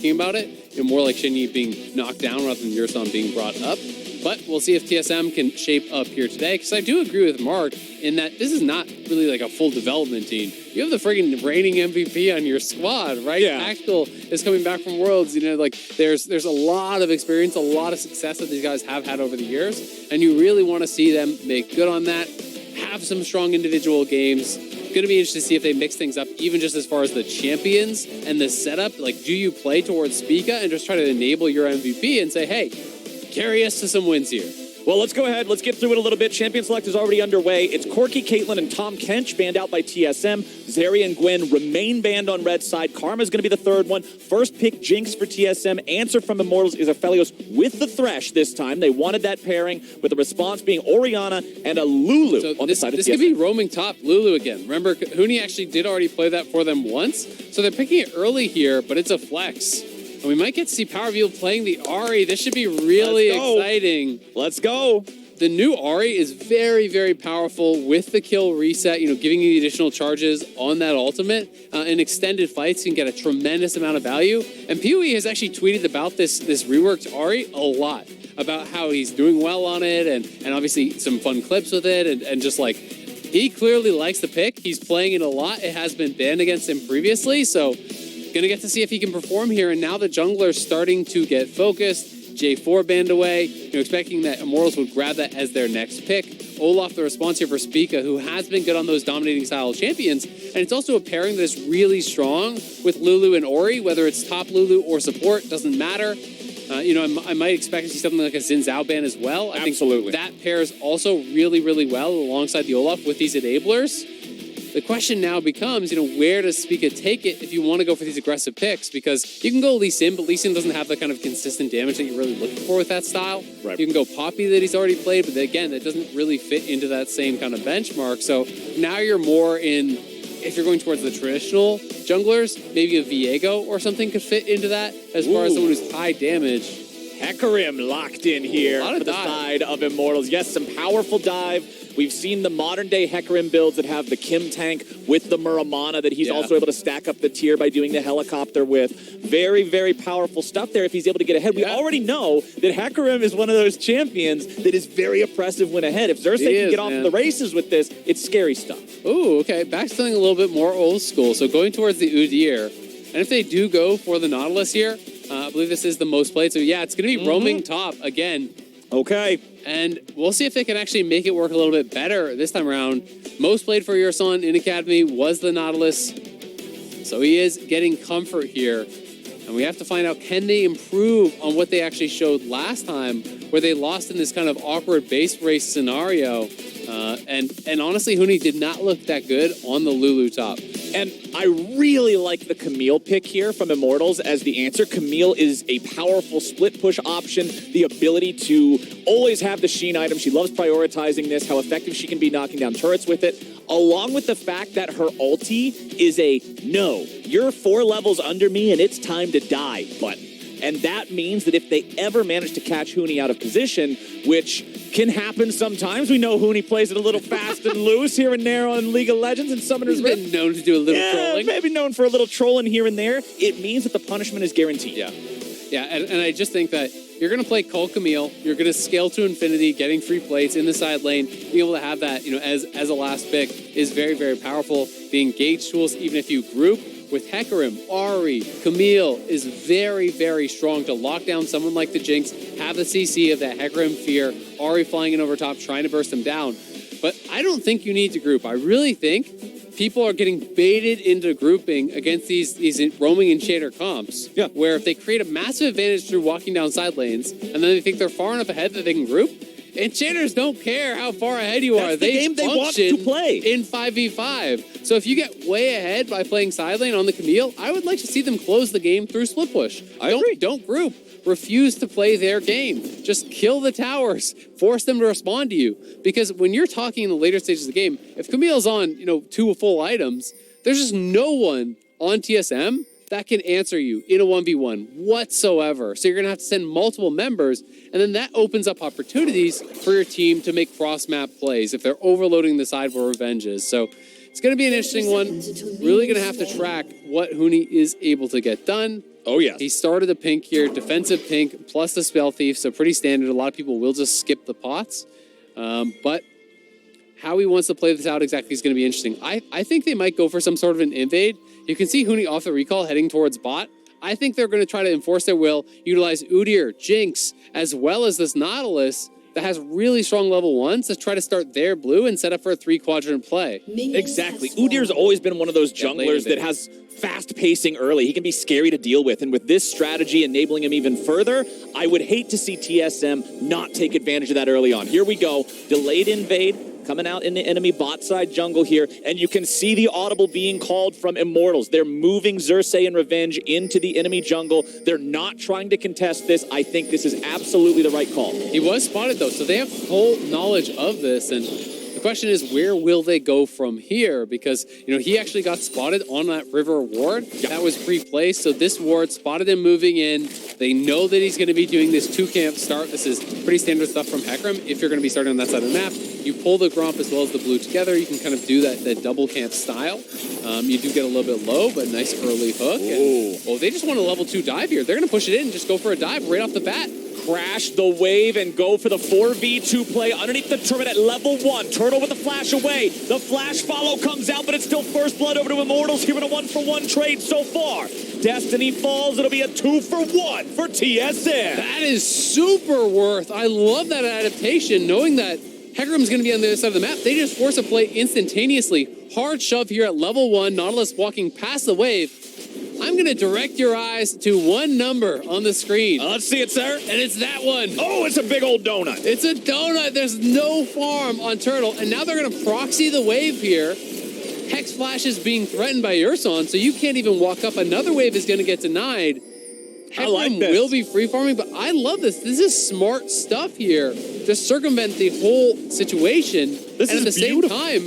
talking about it, more like Shinyi being knocked down rather than Yurson being brought up. But we'll see if TSM can shape up here today, because I do agree with Mark in that this is not really like a full development team. You have the friggin' reigning MVP on your squad, right? Yeah. Tactical is coming back from Worlds. Like there's a lot of experience, a lot of success that these guys have had over the years, and you really want to see them make good on that, have some strong individual games. Going to be interested to see if they mix things up, even just as far as the champions and the setup. Like, do you play towards Spica and just try to enable your MVP and say, hey, carry us to some wins here? Well, let's go ahead. Let's get through it a little bit. Champion Select is already underway. It's Corky, Caitlyn, and Tom Kench banned out by TSM. Zeri and Gwen remain banned on red side. Karma's going to be the third one. First pick Jinx for TSM. Answer from Immortals is Aphelios with the Thresh this time. They wanted that pairing, with the response being Orianna and a Lulu on the side of TSM. This could be roaming top Lulu again. Remember, Huni actually did already play that for them once, so they're picking it early here, but it's a flex. And we might get to see Power Reveal playing the Ahri. This should be really exciting. Let's go. The new Ahri is very, very powerful with the kill reset, giving you the additional charges on that ultimate. In extended fights, you can get a tremendous amount of value. And PoE has actually tweeted about this reworked Ahri a lot, about how he's doing well on it, and obviously some fun clips with it, and just like, he clearly likes the pick. He's playing it a lot. It has been banned against him previously, so gonna get to see if he can perform here. And now the jungler's starting to get focused. J4 banned away, expecting that Immortals would grab that as their next pick. Olaf, the response here for Spica, who has been good on those dominating style champions. And it's also a pairing that is really strong with Lulu and Ori, whether it's top Lulu or support, doesn't matter. I might expect to see something like a Xin Zhao ban as well. Absolutely. I think that pairs also really, really well alongside the Olaf with these enablers. The question now becomes, where does Spica take it if you want to go for these aggressive picks? Because you can go Lee Sin, but Lee Sin doesn't have the kind of consistent damage that you're really looking for with that style. Right. You can go Poppy that he's already played, but again, that doesn't really fit into that same kind of benchmark. So now you're more in, if you're going towards the traditional junglers, maybe a Viego or something could fit into that as far as someone who's high damage. Hecarim locked in here for the side of Immortals. Yes, some powerful dive. We've seen the modern-day Hecarim builds that have the Kim tank with the Muramana that he's also able to stack up the tier by doing the helicopter with. Very, very powerful stuff there if he's able to get ahead. We already know that Hecarim is one of those champions that is very oppressive when ahead. If Xerxes can get off of the races with this, it's scary stuff. Ooh, okay. Backstealing a little bit more old school. So going towards the Udyr. And if they do go for the Nautilus here, I believe this is the most played. So yeah, it's going to be roaming top again. Okay. And we'll see if they can actually make it work a little bit better this time around. Most played for your son in Academy was the Nautilus. So he is getting comfort here. And we have to find out, can they improve on what they actually showed last time, where they lost in this kind of awkward base race scenario. And honestly, Huni did not look that good on the Lulu top. And I really like the Camille pick here from Immortals as the answer. Camille is a powerful split push option, the ability to always have the Sheen item. She loves prioritizing this, how effective she can be knocking down turrets with it, along with the fact that her ulti is a no, you're 4 levels under me and it's time to die button. And that means that if they ever manage to catch Huni out of position, which can happen sometimes. We know Huni plays it a little fast and loose here and there on League of Legends and Summoner's Rift. He's been known to do a little trolling. Maybe known for a little trolling here and there. It means that the punishment is guaranteed. Yeah, and I just think that you're going to play Cole Camille. You're going to scale to infinity, getting free plates in the side lane. Being able to have that, as a last pick is very, very powerful. The engage tools, even if you group with Hecarim, Ahri, Camille is very, very strong to lock down someone like the Jinx, have the CC of that Hecarim fear, Ahri flying in over top, trying to burst them down. But I don't think you need to group. I really think people are getting baited into grouping against these roaming and shader comps, where if they create a massive advantage through walking down side lanes, and then they think they're far enough ahead that they can group, and shaders don't care how far ahead you are. That's the game they want to play in 5v5. So if you get way ahead by playing side lane on the Camille, I would like to see them close the game through split push. I agree. Don't group. Refuse to play their game. Just kill the towers. Force them to respond to you. Because when you're talking in the later stages of the game, if Camille's on, 2 full items, there's just no one on TSM that can answer you in a 1v1 whatsoever. So you're going to have to send multiple members, and then that opens up opportunities for your team to make cross-map plays if they're overloading the side where revenge is. So it's going to be an interesting one. Really going to have to track what Huni is able to get done. Oh, yes. He started the pink here, defensive pink, plus the Spell Thief, so pretty standard. A lot of people will just skip the pots. But how he wants to play this out exactly is going to be interesting. I think they might go for some sort of an invade. You can see Huni off the recall heading towards bot. I think they're going to try to enforce their will, utilize Udyr, Jinx, as well as this Nautilus that has really strong level 1s to try to start their blue and set up for a 3-quadrant play. Exactly. Udyr's always been one of those junglers that has fast pacing early. He can be scary to deal with, and with this strategy enabling him even further, I would hate to see TSM not take advantage of that early on. Here we go. Delayed invade. Coming out in the enemy bot side jungle here, and you can see the audible being called from Immortals. They're moving Xerxes and Revenge into the enemy jungle. They're not trying to contest this. I think this is absolutely the right call. He was spotted though, so they have full knowledge of this, and the question is, where will they go from here? Because, you know, he actually got spotted on that river ward. Yeah. That was pre-placed, so this ward spotted him moving in. They know that he's going to be doing this 2-camp start. This is pretty standard stuff from Hecarim. If you're going to be starting on that side of the map, you pull the Gromp as well as the blue together. You can kind of do that double camp style. You do get a little bit low, but nice early hook. And, they just want a level 2 dive here. They're going to push it in and just go for a dive right off the bat. Crash the wave and go for the 4v2 play underneath the turret at level 1. Turtle with the flash away. The flash follow comes out, but it's still first blood over to Immortals. Giving a 1-for-1 trade so far. Destiny falls. It'll be a 2-for-1 for TSM. That is super worth. I love that adaptation, knowing that Hecarim's going to be on the other side of the map. They just force a play instantaneously. Hard shove here at level 1. Nautilus walking past the wave. I'm going to direct your eyes to one number on the screen. Let's see it, sir. And it's that one. Oh, it's a big old donut. It's a donut. There's no farm on Turtle. And now they're going to proxy the wave here. Hex Flash is being threatened by Urson, so you can't even walk up. Another wave is going to get denied. Hecarim will be free farming, but I love this. This is smart stuff here to circumvent the whole situation. And at the same time,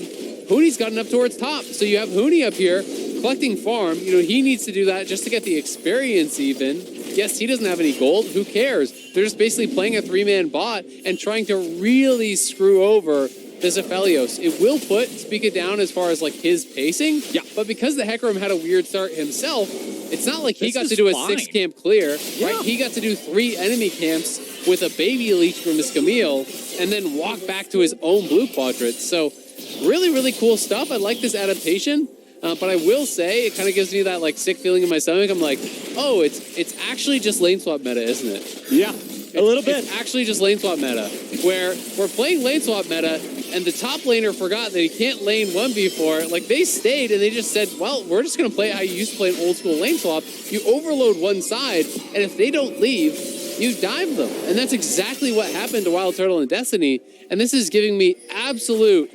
Huni's gotten up towards top. So you have Huni up here collecting farm. You know, he needs to do that just to get the experience even. Yes, he doesn't have any gold. Who cares? They're just basically playing a 3-man bot and trying to really screw over the Zephelios. It will put Speak It down as far as like his pacing. Yeah. But because the Hecarim had a weird start himself, it's not like he got to do a 6-camp clear, right? He got to do 3 enemy camps with a baby leech from his Camille and then walk back to his own blue quadrant. So really, really cool stuff. I like this adaptation. But I will say, it kind of gives me that like sick feeling in my stomach. I'm like, oh, it's actually just lane swap meta, isn't it? Yeah, a little bit. It's actually just lane swap meta, where we're playing lane swap meta, and the top laner forgot that he can't lane 1v4. Like, they stayed, and they just said, well, we're just going to play how you used to play an old school lane swap. You overload one side, and if they don't leave, you dive them. And that's exactly what happened to Wild Turtle and Destiny. And this is giving me absolute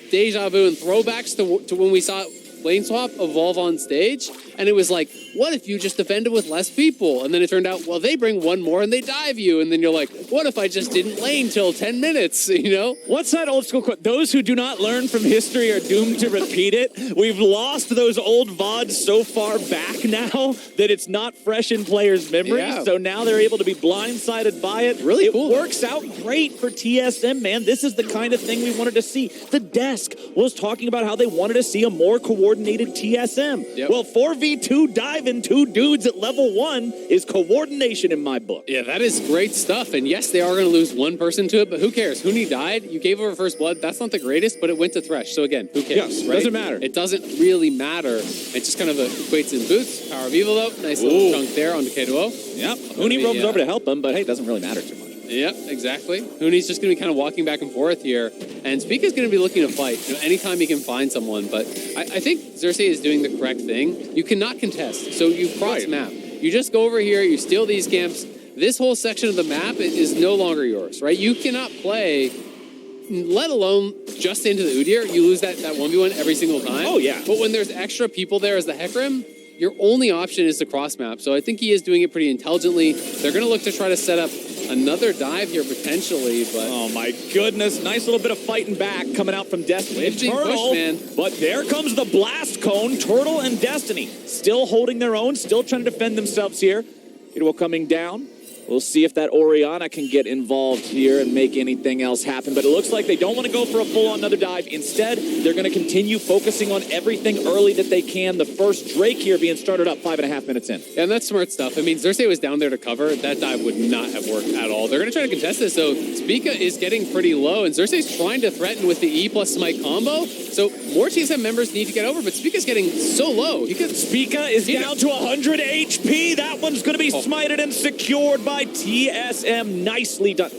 deja vu and throwbacks to when we saw lane swap evolve on stage, and it was like, what if you just defended with less people? And then it turned out, well, they bring one more and they dive you, and then you're like, what if I just didn't lane till 10 minutes, you know? What's that old school quote? Those who do not learn from history are doomed to repeat it. We've lost those old VODs so far back now that it's not fresh in players' memories, so now they're able to be blindsided by it. Really cool. It works out great for TSM, man. This is the kind of thing we wanted to see. The desk was talking about how they wanted to see a more coordinated TSM. Yep. Well, 4v2 diving 2 dudes at level 1 is coordination in my book. Yeah, that is great stuff. And yes, they are going to lose one person to it, but who cares? Huni died. You gave over first blood. That's not the greatest, but it went to Thresh. So again, who cares? Yes, right? Doesn't matter. It doesn't really matter. It just kind of equates in boots. Power of Evil, though. Nice little chunk there on K2O. Yep. Huni roams over to help him, but hey, it doesn't really matter too much. Yep, exactly. Huni's just going to be kind of walking back and forth here. And Speak is going to be looking to fight, you know, anytime he can find someone. But I think Xerxes is doing the correct thing. You cannot contest, so you cross map. You just go over here, you steal these camps. This whole section of the map is no longer yours, right? You cannot play, let alone just into the Udyr. You lose that 1v1 every single time. Oh, yeah. But when there's extra people there as the Hecarim, your only option is to cross map. So I think he is doing it pretty intelligently. They're going to look to try to set up another dive here potentially, but oh my goodness, nice little bit of fighting back coming out from Destiny and Turtle. But there comes the blast cone. Turtle and Destiny still holding their own, still trying to defend themselves here. Kidwell coming down. We'll see if that Orianna can get involved here and make anything else happen. But it looks like they don't want to go for a full-on another dive. Instead, they're going to continue focusing on everything early that they can. The first Drake here being started up 5.5 minutes in. Yeah, and that's smart stuff. I mean, Xerxes was down there to cover. That dive would not have worked at all. They're going to try to contest this, so Spica is getting pretty low, and Xerxes trying to threaten with the E plus Smite combo. So more TSM members need to get over, but Spica's getting so low. Spica is down to 100 HP. That one's going to be smited and secured by TSM. Nicely done.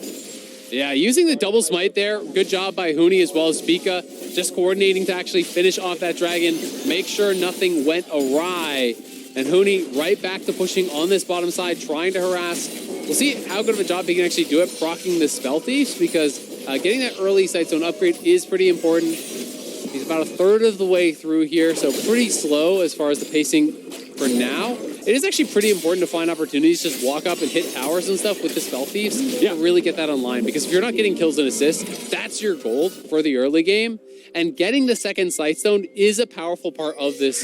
Yeah, using the double smite there. Good job by Huni as well as Spica. Just coordinating to actually finish off that dragon. Make sure nothing went awry. And Huni right back to pushing on this bottom side, trying to harass. We'll see how good of a job he can actually do it, proccing the Spell Thieves, because getting that early Sight Zone upgrade is pretty important. He's about a third of the way through here, so pretty slow as far as the pacing for now. It is actually pretty important to find opportunities, just walk up and hit towers and stuff with the Spell Thieves to really get that online. Because if you're not getting kills and assists, that's your gold for the early game. And getting the second Sight Zone is a powerful part of this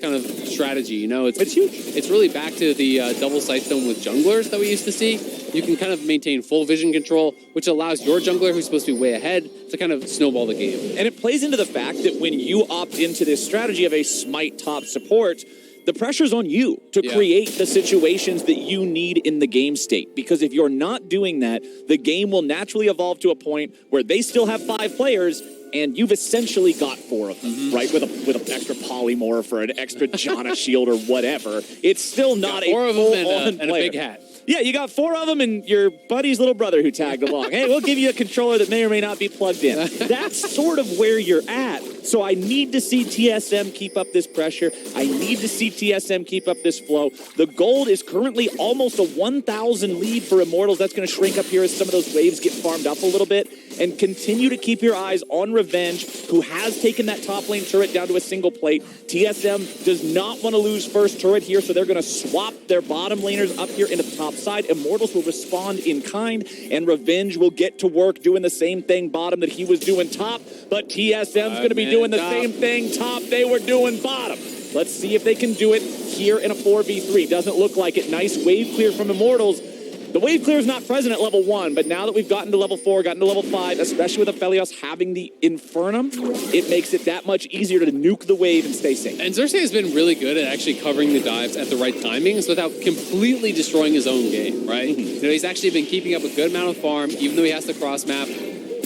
kind of strategy. You know, it's huge. It's really back to the double Sight Zone with junglers that we used to see. You can kind of maintain full vision control, which allows your jungler, who's supposed to be way ahead, to kind of snowball the game. And it plays into the fact that when you opt into this strategy of a Smite top support, the pressure's on you to create the situations that you need in the game state. Because if you're not doing that, the game will naturally evolve to a point where they still have 5 players and you've essentially got 4 of them, right? With an extra polymorph or an extra Janna shield or whatever. It's still not a full-on player. And a big hat. Yeah, you got 4 of them and your buddy's little brother who tagged along. Hey, we'll give you a controller that may or may not be plugged in. That's sort of where you're at. So I need to see TSM keep up this pressure. I need to see TSM keep up this flow. The gold is currently almost a 1,000 lead for Immortals. That's going to shrink up here as some of those waves get farmed up a little bit. And continue to keep your eyes on Revenge, who has taken that top lane turret down to a single plate. TSM does not want to lose first turret here, so they're going to swap their bottom laners up here into the top side. Immortals will respond in kind, and Revenge will get to work doing the same thing bottom that he was doing top. But TSM's going to be doing the same thing top they were doing bottom. Let's see if they can do it here in a 4v3. Doesn't look like it. Nice wave clear from Immortals. The wave clear is not present at level 1, but now that we've gotten to level 4, gotten to level 5, especially with Aphelios having the Infernum, it makes it that much easier to nuke the wave and stay safe. And Xerxes has been really good at actually covering the dives at the right timings without completely destroying his own game, right? You know, he's actually been keeping up a good amount of farm, even though he has to cross map.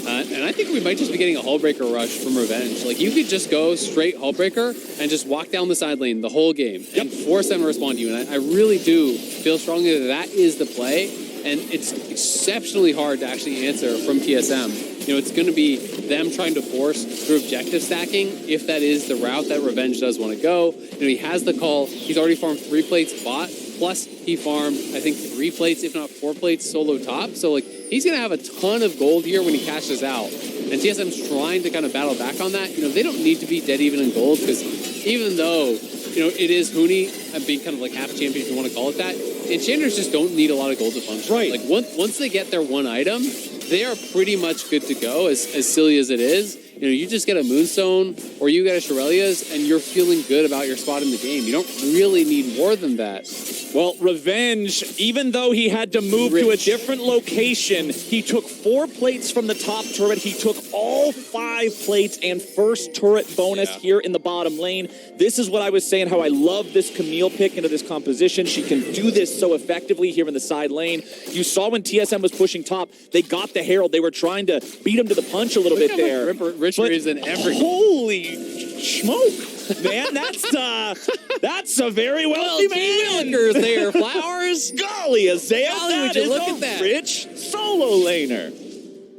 And I think we might just be getting a Hullbreaker rush from Revenge. Like, you could just go straight Hullbreaker and just walk down the side lane the whole game and force them to respond to you. And I really do feel strongly that that is the play. And it's exceptionally hard to actually answer from TSM. You know, it's going to be them trying to force through objective stacking if that is the route that Revenge does want to go. You know, he has the call. He's already farmed 3 plates bot. Plus, he farmed, I think, 3 plates, if not 4 plates, solo top. So, like, he's going to have a ton of gold here when he cashes out. And TSM's trying to kind of battle back on that. You know, they don't need to be dead even in gold, because even though, you know, it is Huni and being kind of like half a champion, if you want to call it that, enchanters just don't need a lot of gold to function. Right. Like, once they get their one item, they are pretty much good to go, as silly as it is. You know, you just get a Moonstone or you get a Shirelia's and you're feeling good about your spot in the game. You don't really need more than that. Well, Revenge, even though he had to move to a different location, he took 4 plates from the top turret. He took all 5 plates and first turret bonus here in the bottom lane. This is what I was saying, how I love this Camille pick into this composition. She can do this so effectively here in the side lane. You saw when TSM was pushing top, they got the Herald. They were trying to beat him to the punch a little bit there. Richard is in every... Holy smoke, man, that's a very wealthy man. There, Flowers. Golly, Isaiah, Would you look at that? Rich solo laner.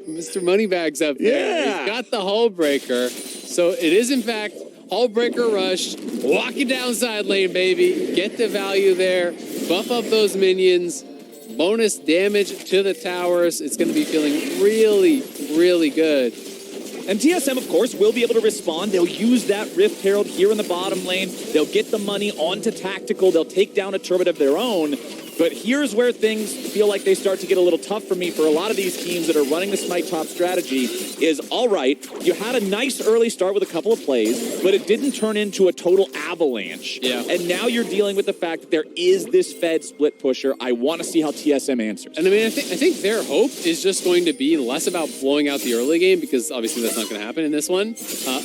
Mr. Moneybags up there. Yeah. He's got the Hullbreaker. So it is, in fact, Hullbreaker rush. Walking down side lane, baby. Get the value there. Buff up those minions. Bonus damage to the towers. It's going to be feeling really, really good. And TSM, of course, will be able to respond. They'll use that Rift Herald here in the bottom lane. They'll get the money onto Tactical. They'll take down a turret of their own. But here's where things feel like they start to get a little tough for me for a lot of these teams that are running the Smite top strategy is, all right, you had a nice early start with a couple of plays, but it didn't turn into a total avalanche. Yeah. And now you're dealing with the fact that there is this Fed split pusher. I want to see how TSM answers. And I mean, I think their hope is just going to be less about blowing out the early game, because obviously that's not going to happen in this one,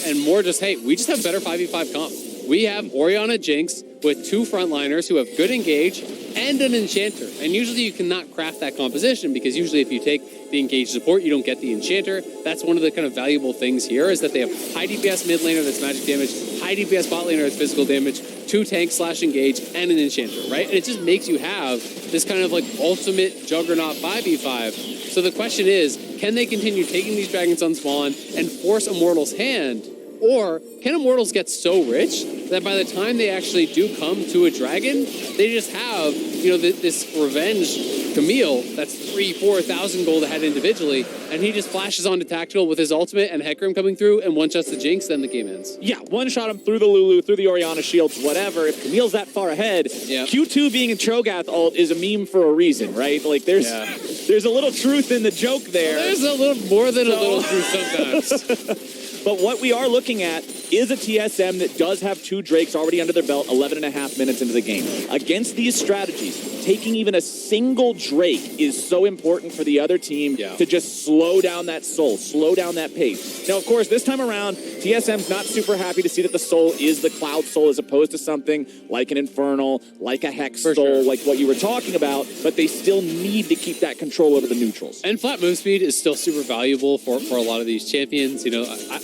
and more just, hey, we just have better 5v5 comp. We have Orianna Jinx with 2 frontliners who have good engage and an enchanter. And usually you cannot craft that composition, because usually if you take the engaged support, you don't get the enchanter. That's one of the kind of valuable things here, is that they have high DPS mid laner that's magic damage, high DPS bot laner that's physical damage, 2 tanks / engage, and an enchanter, right? And it just makes you have this kind of like ultimate juggernaut 5v5. So the question is, can they continue taking these dragons on spawn and force Immortals' hand? Or can Immortals get so rich that by the time they actually do come to a dragon, they just have, this revenge Camille that's 3,000-4,000 gold ahead individually, and he just flashes onto Tactical with his ultimate and Hecarim coming through and one-shots the Jinx, then the game ends. Yeah, one-shot him through the Lulu, through the Orianna shields, whatever. If Camille's that far ahead, Q2 being a Cho'Gath ult is a meme for a reason, right? Like, there's a little truth in the joke there. There's a little more than a little truth sometimes. But what we are looking at is a TSM that does have 2 Drakes already under their belt, 11.5 minutes into the game. Against these strategies, taking even a single Drake is so important for the other team to just slow down that soul, slow down that pace. Now, of course, this time around, TSM's not super happy to see that the soul is the Cloud Soul as opposed to something like an Infernal, like a Hex Soul, like what you were talking about, but they still need to keep that control over the neutrals. And flat move speed is still super valuable for a lot of these champions.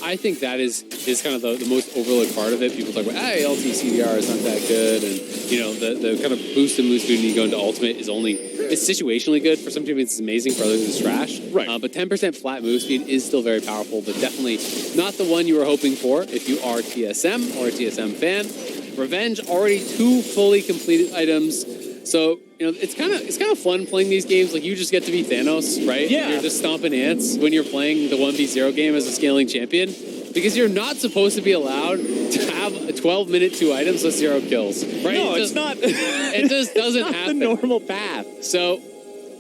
I think that is kind of the most overlooked part of it. People talk about, hey, LT CDR is not that good, and the kind of boost in move speed when you go into ultimate it's situationally good. For some champions it's amazing, for others it's trash. Right. But 10% flat move speed is still very powerful, but definitely not the one you were hoping for if you are TSM or a TSM fan. Revenge, already 2 fully completed items. So, it's kind of fun playing these games. Like, you just get to be Thanos, right? Yeah. You're just stomping ants when you're playing the 1v0 game as a scaling champion, because you're not supposed to be allowed to have a 12-minute 2 items with 0 kills, right? No, it's not. It just doesn't happen. The normal path. So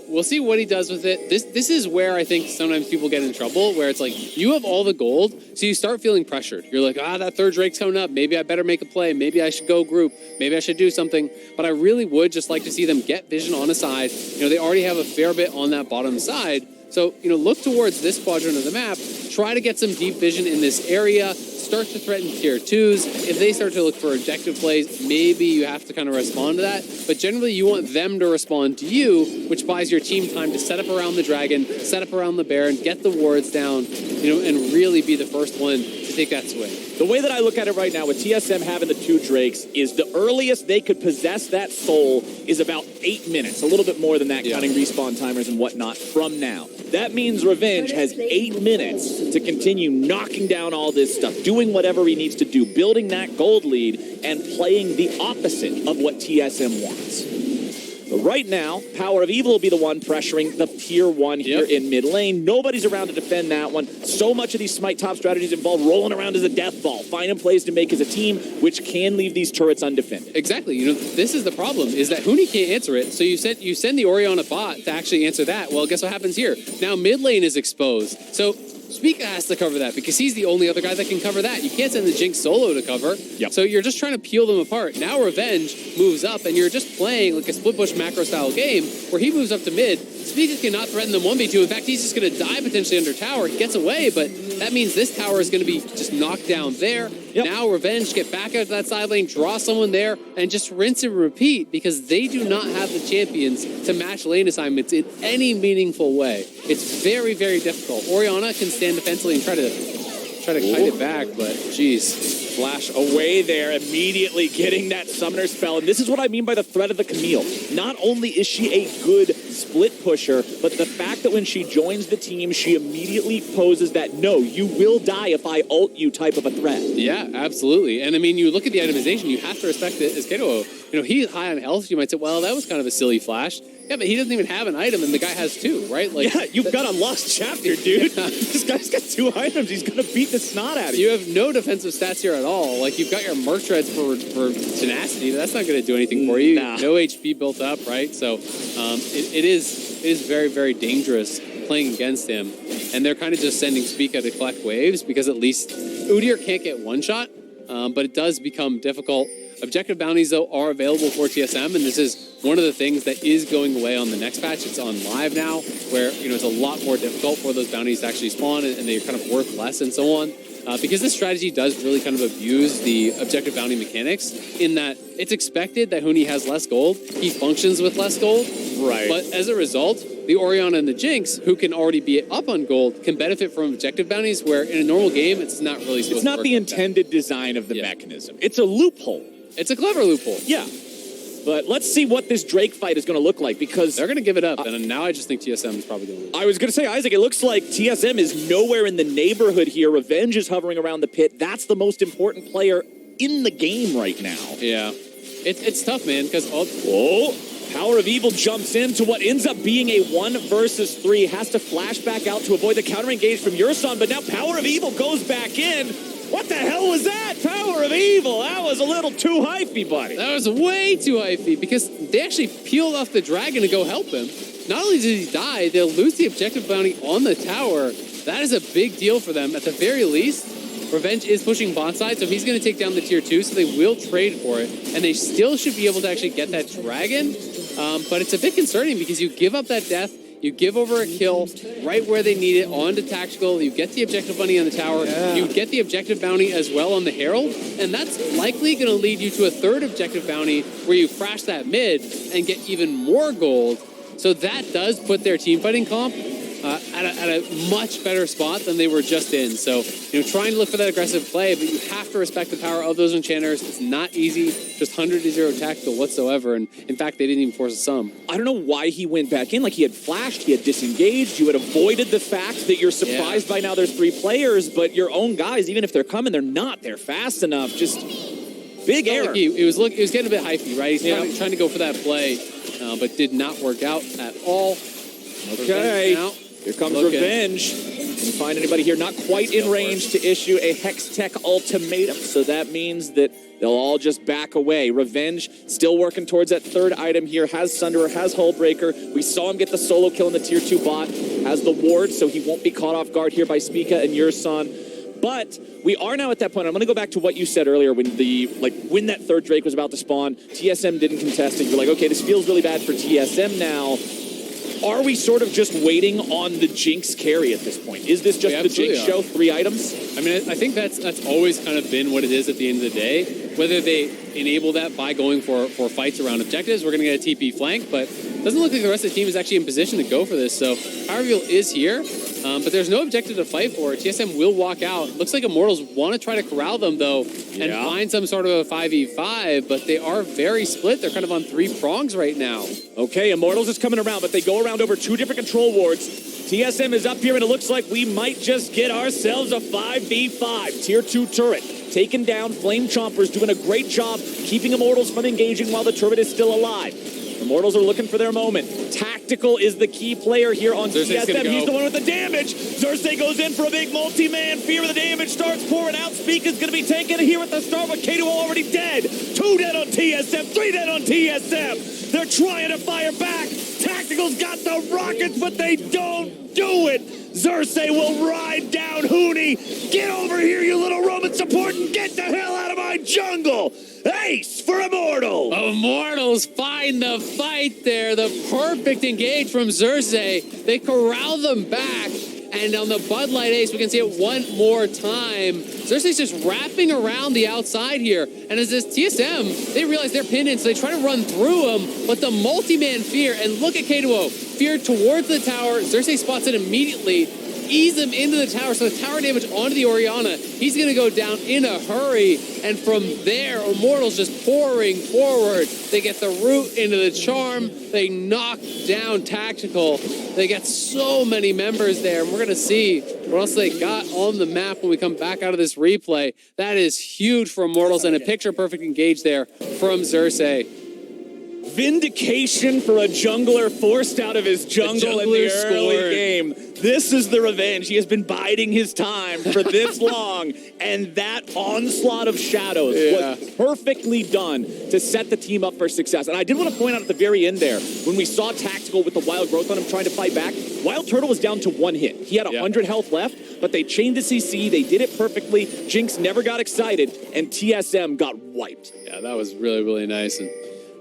we'll see what he does with it. This is where I think sometimes people get in trouble, where it's like, you have all the gold, so you start feeling pressured. You're like, that 3rd Drake's coming up. Maybe I better make a play. Maybe I should go group. Maybe I should do something. But I really would just like to see them get vision on a side. They already have a fair bit on that bottom side. So, look towards this quadrant of the map. Try to get some deep vision in this area. Start to threaten tier 2s. If they start to look for objective plays, maybe you have to kind of respond to that. But generally, you want them to respond to you, which buys your team time to set up around the dragon, set up around the Baron, get the wards down, and really be the first one to take that swing. The way that I look at it right now with TSM having the 2 Drakes is the earliest they could possess that soul is about 8 minutes, a little bit more than that, counting respawn timers and whatnot from now. That means Revenge has 8 minutes to continue knocking down all this stuff, doing whatever he needs to do, building that gold lead, and playing the opposite of what TSM wants. But right now, Power of Evil will be the one pressuring the tier 1 here in mid lane. Nobody's around to defend that one. So much of these Smite top strategies involve rolling around as a death ball, finding plays to make as a team, which can leave these turrets undefended. Exactly. This is the problem, is that Huni can't answer it. So you send the Orianna bot to actually answer that. Well, guess what happens here? Now mid lane is exposed. So Spica has to cover that, because he's the only other guy that can cover that. You can't send the Jinx solo to cover. So you're just trying to peel them apart. Now Revenge moves up, and you're just playing like a split push macro style game where he moves up to mid. Spica cannot threaten them 1v2. In fact, he's just going to die potentially under tower. He gets away, but that means this tower is going to be just knocked down there. Now Revenge get back out to that side lane, draw someone there, and just rinse and repeat, because they do not have the champions to match lane assignments in any meaningful way. It's very, very difficult. Orianna can stand defensively and try to kite it back, but geez. Flash away there, immediately getting that summoner spell. And this is what I mean by the threat of the Camille. Not only is she a good split pusher, but the fact that when she joins the team, she immediately poses that, no, you will die if I ult you type of a threat. Yeah, absolutely. And I mean, you look at the itemization, you have to respect it as Kato. You know, he's high on health. You might say, well, that was kind of a silly flash. Yeah, but he doesn't even have an item, and the guy has two, right? Like, yeah, you've got a lost chapter, dude. This guy's got 2 items. He's going to beat the snot out of you. You have no defensive stats here at all. Like, you've got your Merc Treads for tenacity. That's not going to do anything for you. Nah. No HP built up, right? So it is very, very dangerous playing against him. And they're kind of just sending Spica to collect waves because at least Udyr can't get one shot, but it does become difficult. Objective bounties, though, are available for TSM, and this is one of the things that is going away on the next patch. It's on live now, where it's a lot more difficult for those bounties to actually spawn, and they're kind of worth less and so on. Because this strategy does really kind of abuse the objective bounty mechanics in that it's expected that Huni has less gold. He functions with less gold. Right. But as a result, the Orianna and the Jinx, who can already be up on gold, can benefit from objective bounties, where in a normal game, it's not really supposed to work. It's not the like intended design of the mechanism. It's a loophole. It's a clever loophole. Yeah. But let's see what this Drake fight is going to look like, because they're going to give it up, and now I just think TSM is probably going to lose. I was going to say, Isaac, it looks like TSM is nowhere in the neighborhood here. Revenge is hovering around the pit. That's the most important player in the game right now. Yeah. It's tough, man, because... Power of Evil jumps into what ends up being a 1 versus 3. Has to flash back out to avoid the counter engage from Yurson, but now Power of Evil goes back in. What the hell was that? Power of Evil. That was a little too hypey, buddy. That was way too hypey, because they actually peeled off the dragon to go help him. Not only did he die, they'll lose the objective bounty on the tower. That is a big deal for them. At the very least, Revenge is pushing bot side, so he's going to take down the tier 2, so they will trade for it. And they still should be able to actually get that dragon. But it's a bit concerning, because you give up that death, you give over a kill right where they need it onto Tactical, you get the objective bounty on the tower, you get the objective bounty as well on the Herald, and that's likely going to lead you to a 3rd objective bounty where you crash that mid and get even more gold. So that does put their teamfighting comp at a much better spot than they were just in. So, trying to look for that aggressive play, but you have to respect the power of those enchanters. It's not easy, just 100-0 tactical whatsoever. And in fact, they didn't even force a sum. I don't know why he went back in. Like, he had flashed, he had disengaged, you had avoided the fact that you're surprised by now there's 3 players, but your own guys, even if they're coming, they're not. They're fast enough. Just big error. Like he was getting a bit hypey, right? He's trying to go for that play, but did not work out at all. Okay. Here comes Revenge. Can you find anybody here not quite in range to issue a Hex Tech ultimatum? So that means that they'll all just back away. Revenge still working towards that 3rd item here. Has Sunderer, has Hullbreaker. We saw him get the solo kill in the tier 2 bot. Has the ward, so he won't be caught off guard here by Spica and Yurson. But we are now at that point. I'm going to go back to what you said earlier when when that 3rd Drake was about to spawn. TSM didn't contest it. You're like, okay, this feels really bad for TSM now. Are we sort of just waiting on the Jinx carry at this point? Is this just the Jinx show? 3 items? I mean, I think that's always kind of been what it is at the end of the day. Whether they enable that by going for fights around objectives, we're going to get a TP flank, but it doesn't look like the rest of the team is actually in position to go for this. So Power Reveal is here, but there's no objective to fight for. TSM will walk out. Looks like Immortals want to try to corral them, though, and find some sort of a 5v5, but they are very split. They're kind of on 3 prongs right now. Okay, Immortals is coming around, but they go around over 2 different control wards. TSM is up here, and it looks like we might just get ourselves a 5v5. Tier 2 turret taken down. Flame Chompers doing a great job keeping Immortals from engaging while the turret is still alive. Immortals are looking for their moment. Tactical is the key player here on TSM. He's the one with the damage. Xerxes goes in for a big multi-man. Fear of the damage starts pouring out. Speak is going to be taken here at the start, but Kato already dead. 2 dead on TSM, 3 dead on TSM. They're trying to fire back. Tactical's got the rockets, but they don't do it. Xerxes will ride down Huni. Get over here, you little Roman support, and get the hell out of my jungle. Ace for Immortal. Immortals find the fight there. The perfect engage from Xerxes. They corral them back. And on the Bud Light Ace, we can see it one more time. Xerxes just wrapping around the outside here. And as this TSM, they realize they're pinned in, so they try to run through him. But the multi-man Fear, and look at K2O. Fear towards the tower. Xerxes spots it immediately. ease him into the tower. So the tower damage onto the Orianna. He's going to go down in a hurry. And from there, Immortals just pouring forward. They get the root into the charm. They knock down Tactical. They get so many members there. And we're going to see what else they got on the map when we come back out of this replay. That is huge for Immortals and a picture-perfect engage there from Xerxes. Vindication for a jungler forced out of his jungle in the early game. This is the revenge. He has been biding his time for this long, and that onslaught of shadows was perfectly done to set the team up for success. And I did want to point out at the very end there, when we saw Tactical with the Wild Growth on him trying to fight back, Wild Turtle was down to 1 hit. He had 100 health left, but they chained the CC. They did it perfectly. Jinx never got excited, and TSM got wiped. Yeah, that was really, really nice. And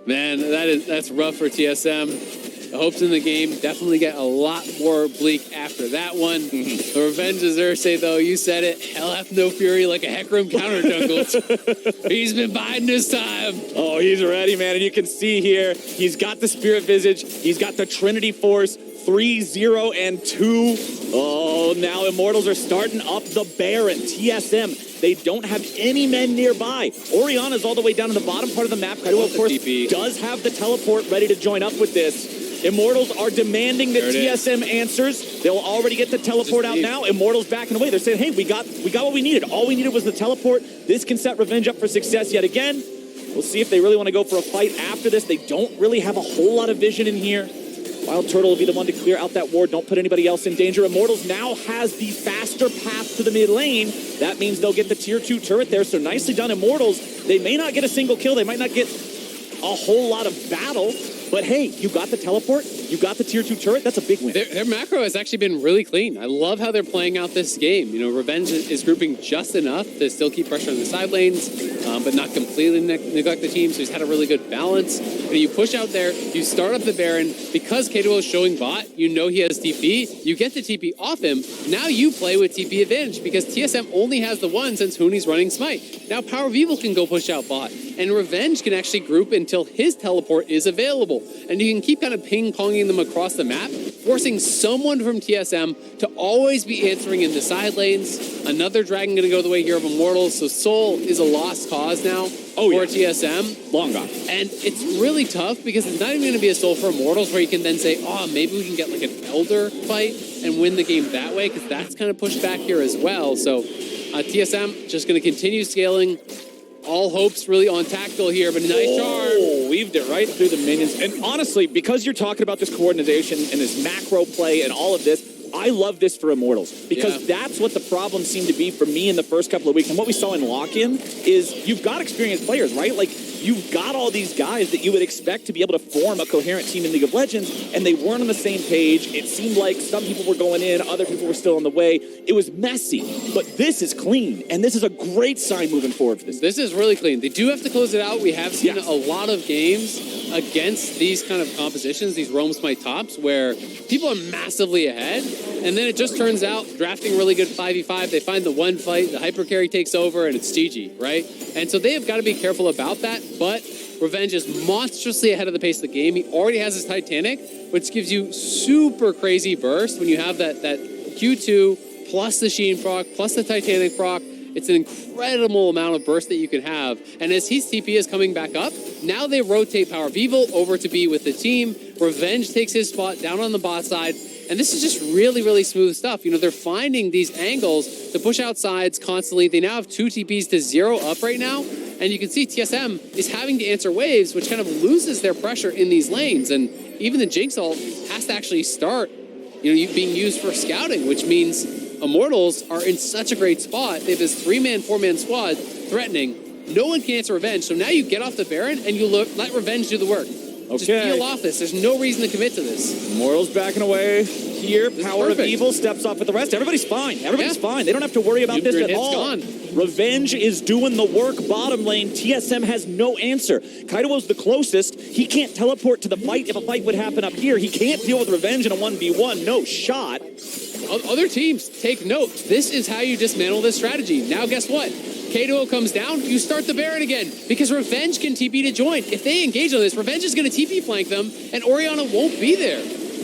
man, that's rough for TSM. The hopes in the game definitely get a lot more bleak after that one. The revenge of Xerxes, though, you said it. Hell hath no fury like a Hecarim counter jungle. He's been biding his time. Oh, he's ready, man. And you can see here, he's got the Spirit Visage. He's got the Trinity Force. 3, 0, and 2. Oh, now Immortals are starting up the Baron. TSM, they don't have any men nearby. Orianna's all the way down in the bottom part of the map. Kaido, of course, does have the teleport ready to join up with this. Immortals are demanding that TSM answers. They'll already get the teleport out now. Immortals backing away. They're saying, hey, we got what we needed. All we needed was the teleport. This can set Revenge up for success yet again. We'll see if they really want to go for a fight after this. They don't really have a whole lot of vision in here. Wild Turtle will be the one to clear out that ward. Don't put anybody else in danger. Immortals now has the faster path to the mid lane. That means they'll get the tier 2 turret there. So nicely done, Immortals. They may not get a single kill. They might not get a whole lot of battle. But hey, you got the teleport. You got the tier 2 turret. That's a big win. Their macro has actually been really clean. I love how they're playing out this game. You know, Revenge is grouping just enough to still keep pressure on the side lanes, but not completely neglect the team. So he's had a really good balance. And you push out there, you start up the Baron. Because Kato is showing bot, you know he has TP. You get the TP off him. Now you play with TP advantage because TSM only has the one since Huni's running Smite. Now Power of Evil can go push out bot. And Revenge can actually group until his teleport is available. And you can keep kind of ping-ponging them across the map, forcing someone from TSM to always be answering in the side lanes. Another dragon going to go the way here of Immortals. So Soul is a lost cause now for TSM. Long gone. And it's really tough because it's not even going to be a Soul for Immortals where you can then say, oh, maybe we can get like an Elder fight and win the game that way, because that's kind of pushed back here as well. So TSM just going to continue scaling. All hopes really on Tactical here, but nice charm. Weaved it right through the minions. And honestly, because you're talking about this coordination and this macro play and all of this, I love this for Immortals, because that's what the problem seemed to be for me in the first couple of weeks. And what we saw in lock-in is you've got experienced players, right? Like, you've got all these guys that you would expect to be able to form a coherent team in League of Legends, and they weren't on the same page. It seemed like some people were going in, other people were still on the way. It was messy, but this is clean, and this is a great sign moving forward for this. This is really clean. They do have to close it out. We have seen a lot of games against these kind of compositions, these Roam Smite tops, where people are massively ahead, and then it just turns out drafting really good 5v5, they find the one fight, the hyper carry takes over, and it's GG, right? And so they have got to be careful about that, but Revenge is monstrously ahead of the pace of the game. He already has his Titanic, which gives you super crazy burst when you have that Q2 plus the Sheen proc, plus the Titanic proc. It's an incredible amount of burst that you can have. And as his TP is coming back up, now they rotate Power of Evil over to be with the team. Revenge takes his spot down on the bot side. And this is just really, really smooth stuff. You know, they're finding these angles to push out sides constantly. They now have 2 TPs to 0 up right now. And you can see TSM is having to answer waves, which kind of loses their pressure in these lanes. And even the Jinx ult has to actually start, being used for scouting, which means Immortals are in such a great spot. They have this 3-man, 4-man squad threatening. No one can answer Revenge. So now you get off the Baron and you let Revenge do the work. Just peel off this. There's no reason to commit to this. Immortals backing away here. Power of Evil steps off with the rest. Everybody's fine. Everybody's fine. They don't have to worry about this at all. Gone. Revenge is doing the work bottom lane. TSM has no answer. Kaido's the closest. He can't teleport to the fight if a fight would happen up here. He can't deal with Revenge in a 1v1. No shot. Other teams, take note. This is how you dismantle this strategy. Now guess what? Kato comes down, you start the Baron again, because Revenge can TP to join. If they engage on this, Revenge is going to TP flank them, and Orianna won't be there.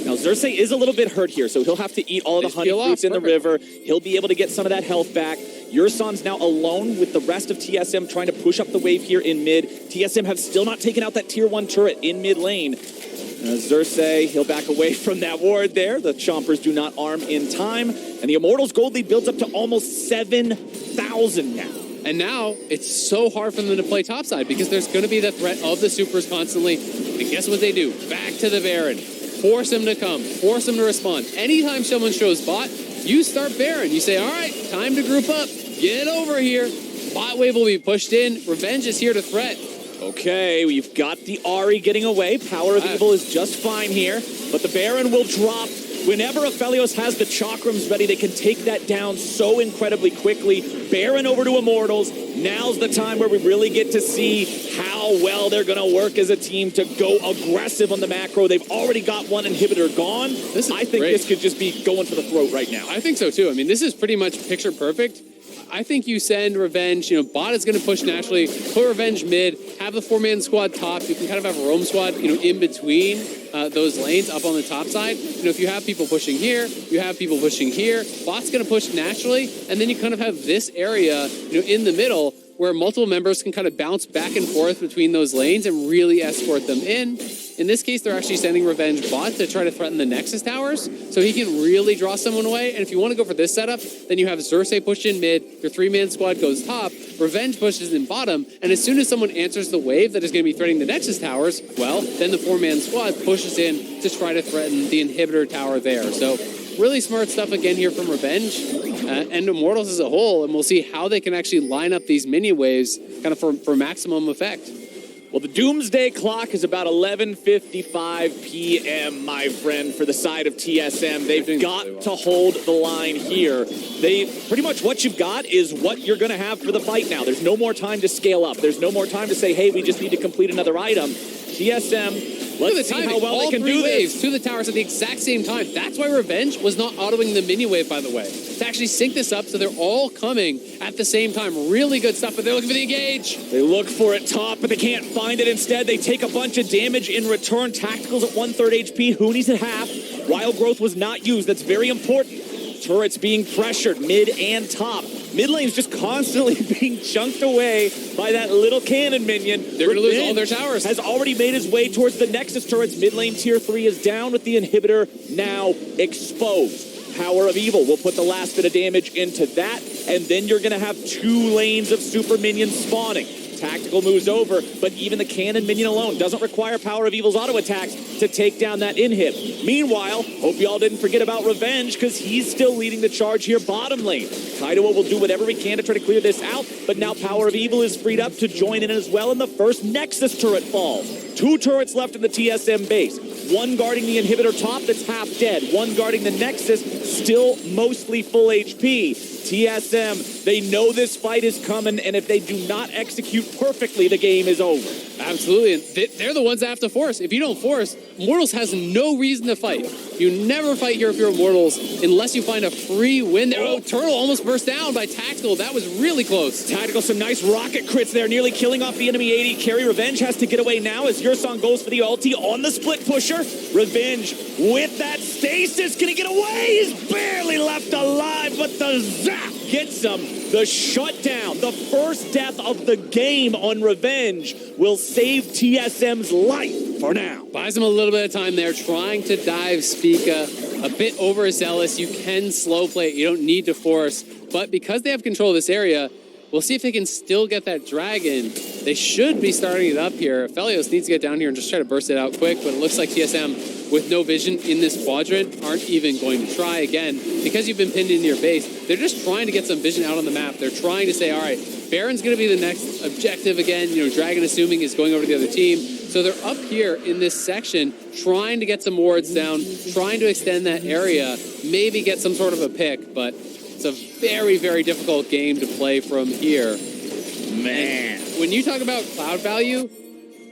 Now, Xerxes is a little bit hurt here, so he'll have to eat all of the honey fruits in the river. He'll be able to get some of that health back. Yurson's now alone with the rest of TSM trying to push up the wave here in mid. TSM have still not taken out that tier 1 turret in mid lane. Xerxes, he'll back away from that ward there. The Chompers do not arm in time. And the Immortals gold lead builds up to almost 7,000 now. And now it's so hard for them to play topside because there's going to be the threat of the supers constantly. And guess what they do? Back to the Baron. Force him to come. Force him to respond. Anytime someone shows bot, you start Baron. You say, all right, time to group up. Get over here. Bot wave will be pushed in. Revenge is here to threat. Okay, we've got the Ahri getting away. Power of Evil is just fine here. But the Baron will drop. Whenever Aphelios has the Chakrams ready, they can take that down so incredibly quickly. Baron over to Immortals. Now's the time where we really get to see how well they're going to work as a team to go aggressive on the macro. They've already got one inhibitor gone. I think this could just be going for the throat right now. I think so too. I mean, this is pretty much picture perfect. I think you send Revenge, bot is going to push naturally, put Revenge mid, have the 4-man squad top. You can kind of have a roam squad, in between those lanes up on the top side. If you have people pushing here, you have people pushing here, bot's going to push naturally, and then you kind of have this area, in the middle where multiple members can kind of bounce back and forth between those lanes and really escort them in. In this case, they're actually sending Revenge bot to try to threaten the Nexus towers, so he can really draw someone away. And if you want to go for this setup, then you have Xerxes push in mid, your 3-man squad goes top, Revenge pushes in bottom, and as soon as someone answers the wave that is going to be threatening the Nexus towers, well, then the 4-man squad pushes in to try to threaten the inhibitor tower there. So really smart stuff again here from Revenge and Immortals as a whole, and we'll see how they can actually line up these mini waves kind of for maximum effect. Well, the doomsday clock is about 11:55 p.m., my friend, for the side of TSM. They've got to hold the line here. Pretty much what you've got is what you're going to have for the fight now. There's no more time to scale up. There's no more time to say, hey, we just need to complete another item. TSM, let's see how well they can do this. To the towers at the exact same time. That's why Revenge was not autoing the mini wave, by the way. To actually sync this up so they're all coming at the same time. Really good stuff, but they're looking for the engage. They look for it top, but they can't find it. Instead, they take a bunch of damage in return. Tacticals at 1/3 HP. Hooney's at half. Wild Growth was not used. That's very important. Turrets being pressured, mid and top. Mid lane's just constantly being chunked away by that little cannon minion. They're going to lose all their towers. Has already made his way towards the Nexus turrets. Mid lane tier 3 is down with the inhibitor now exposed. Power of Evil will put the last bit of damage into that, and then you're going to have 2 lanes of super minions spawning. Tactical moves over, but even the cannon minion alone doesn't require Power of Evil's auto attacks to take down that inhib. Meanwhile, hope y'all didn't forget about Revenge, because he's still leading the charge here bottom lane. Kaidoa will do whatever he can to try to clear this out, but now Power of Evil is freed up to join in as well, and the first Nexus turret falls. 2 turrets left in the TSM base. One guarding the inhibitor top that's half dead. One guarding the Nexus, still mostly full HP. TSM, they know this fight is coming, and if they do not execute perfectly, the game is over. Absolutely, and they're the ones that have to force. If you don't force, Immortals has no reason to fight. You never fight here if you're Immortals unless you find a free win there. Oh, Turtle almost burst down by Tactical. That was really close. Tactical, some nice rocket crits there, nearly killing off the enemy 80. Carry Revenge has to get away now as Yursong goes for the ulti on the split pusher. Revenge with that stasis. Can he get away? He's barely left alive, but the zap gets him. The shutdown, the first death of the game on Revenge, will save TSM's life for now. Buys him a little bit of time there, trying to dive Spica. A bit overzealous. You can slow play it. You don't need to force. But because they have control of this area, we'll see if they can still get that dragon. They should be starting it up here. Aphelios needs to get down here and just try to burst it out quick, but it looks like TSM, with no vision in this quadrant, aren't even going to try again. Because you've been pinned into your base, they're just trying to get some vision out on the map. They're trying to say, all right, Baron's going to be the next objective again. Dragon, assuming, is going over to the other team. So they're up here in this section, trying to get some wards down, trying to extend that area, maybe get some sort of a pick, but it's a very, very difficult game to play from here. Man. And when you talk about Cloud value,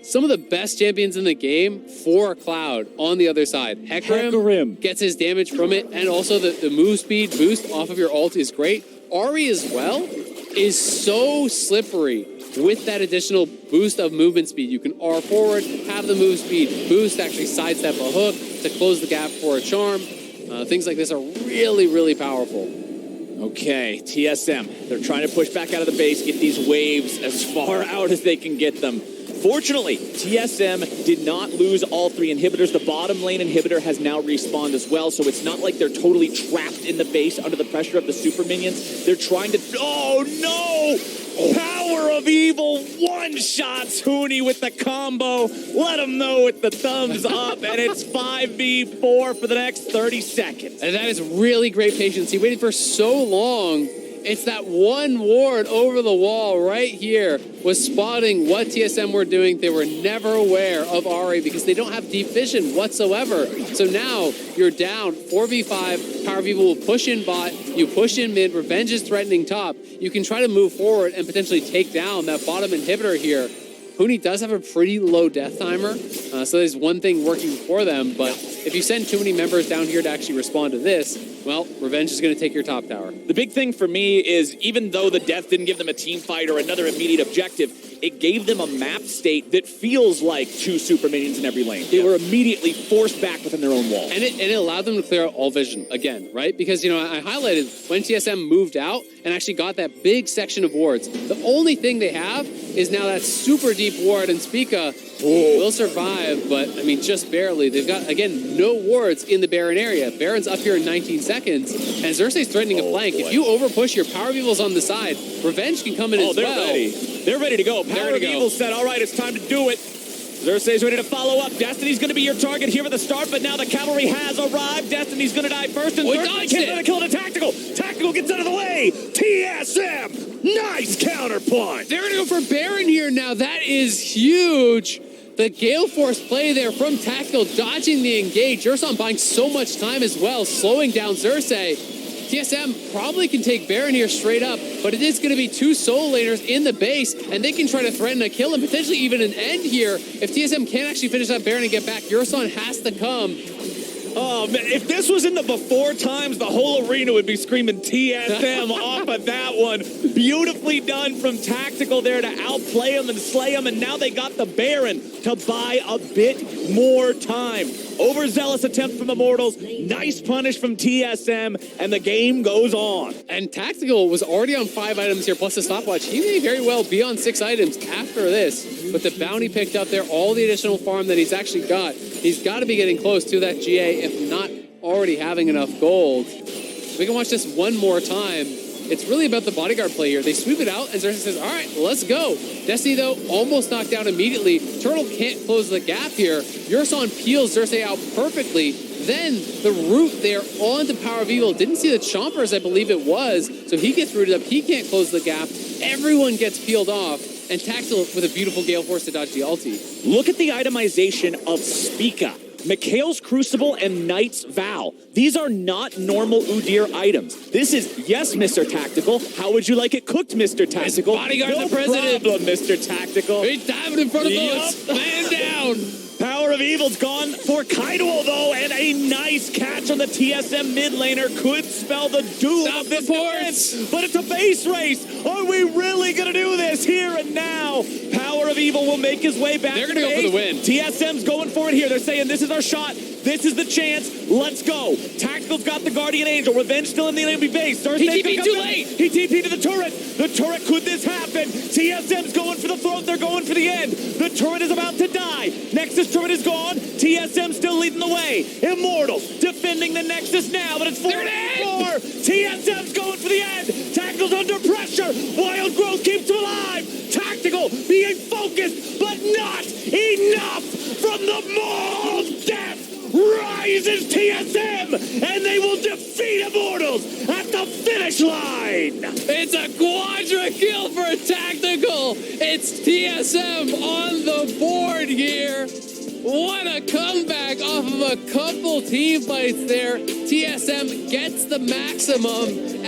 some of the best champions in the game for Cloud on the other side. Hecarim gets his damage from it, and also the move speed boost off of your ult is great. Ahri as well is so slippery with that additional boost of movement speed. You can R forward, have the move speed boost, actually sidestep a hook, to close the gap for a charm. Things like this are really, really powerful. Okay, TSM. They're trying to push back out of the base, get these waves as far out as they can get them. Fortunately, TSM did not lose all 3 inhibitors. The bottom lane inhibitor has now respawned as well, so it's not like they're totally trapped in the base under the pressure of the super minions. They're trying to... Oh, no! Power of Evil one-shots Huni with the combo. Let him know with the thumbs up, and it's 5v4 for the next 30 seconds. And that is really great patience. He waited for so long. It's that one ward over the wall right here was spotting what TSM were doing. They were never aware of RA because they don't have deep vision whatsoever. So now you're down 4v5. Power of Evil will push in bot. You push in mid. Revenge is threatening top. You can try to move forward and potentially take down that bottom inhibitor here. Huni does have a pretty low death timer, so there's one thing working for them, but if you send too many members down here to actually respond to this, well, Revenge is going to take your top tower. The big thing for me is even though the death didn't give them a team fight or another immediate objective, it gave them a map state that feels like 2 super minions in every lane. They were immediately forced back within their own wall. And it allowed them to clear out all vision again, right? Because, you know, I highlighted when TSM moved out and actually got that big section of wards. The only thing they have is now that super deep ward, and Spica will survive, but, I mean, just barely. They've got, again, no wards in the Baron area. Baron's up here in 19 seconds, and Xerxes threatening a flank. If you overpush your Power of Evil's on the side, Revenge can come in as well. Ready. They're ready to go. Power of Evil said, all right, it's time to do it. Xerxes ready to follow up. Destiny's going to be your target here at the start, but now the cavalry has arrived. Destiny's going to die first, and Xerxes can't kill it. Tactical. Tactical gets out of the way. TSM. Nice counterpunch. They're going to go for Baron here now. That is huge. The Gale Force play there from Tactical, dodging the engage. Urson buying so much time as well, slowing down Xerxes. TSM probably can take Baron here straight up, but it is going to be 2 solo laners in the base, and they can try to threaten a kill and potentially even an end here. If TSM can't actually finish that Baron and get back, Urson has to come. Oh, man, if this was in the before times, the whole arena would be screaming TSM off of that one. Beautifully done from Tactical there to outplay him and slay him, and now they got the Baron to buy a bit more time. Overzealous attempt from Immortals, nice punish from TSM, and the game goes on. And Tactical was already on 5 items here, plus the stopwatch. He may very well be on 6 items after this, but the bounty picked up there, all the additional farm that he's actually got. He's got to be getting close to that GA, if not already having enough gold. We can watch this one more time. It's really about the bodyguard play here. They sweep it out, and Xerxes says, all right, let's go. Destiny, though, almost knocked out immediately. Turtle can't close the gap here. Urson peels Xerxes out perfectly. Then the root there onto Power of Evil. Didn't see the Chompers, I believe it was. So he gets rooted up. He can't close the gap. Everyone gets peeled off. And Tactical with a beautiful Gale Force to dodge the ulti. Look at the itemization of Spica, Mikhail's Crucible, and Knight's Vow. These are not normal Udyr items. This is, yes, Mr. Tactical. How would you like it cooked, Mr. Tactical? Bodyguard no the president. Problem, Mr. Tactical. He's diving in front of us. Man down. Power of Evil's gone for Kaido, though, and a nice catch on the TSM mid laner could spell the doom of this defense. But it's a base race. Are we really going to do this here and now? Power of Evil will make his way back. They're going to go for the win. TSM's going for it here. They're saying this is our shot. This is the chance. Let's go. Tactical's got the Guardian Angel. Revenge still in the enemy base. He TP'd too late. He TP'd to the turret. The turret, could this happen? TSM's going for the throat. They're going for the end. The turret is about to die. Nexus turret is gone. TSM still leading the way. Immortals defending the Nexus now, but it's 4-4. TSM's going for the end. Tactical's under pressure. Wild Growth keeps him alive. Tactical being focused, but not enough from the maw of death. Rises TSM, and they will defeat Immortals at the finish line. It's a Quadra kill for Tactical. It's TSM on the board here. What a comeback off of a couple team fights there. TSM gets the maximum.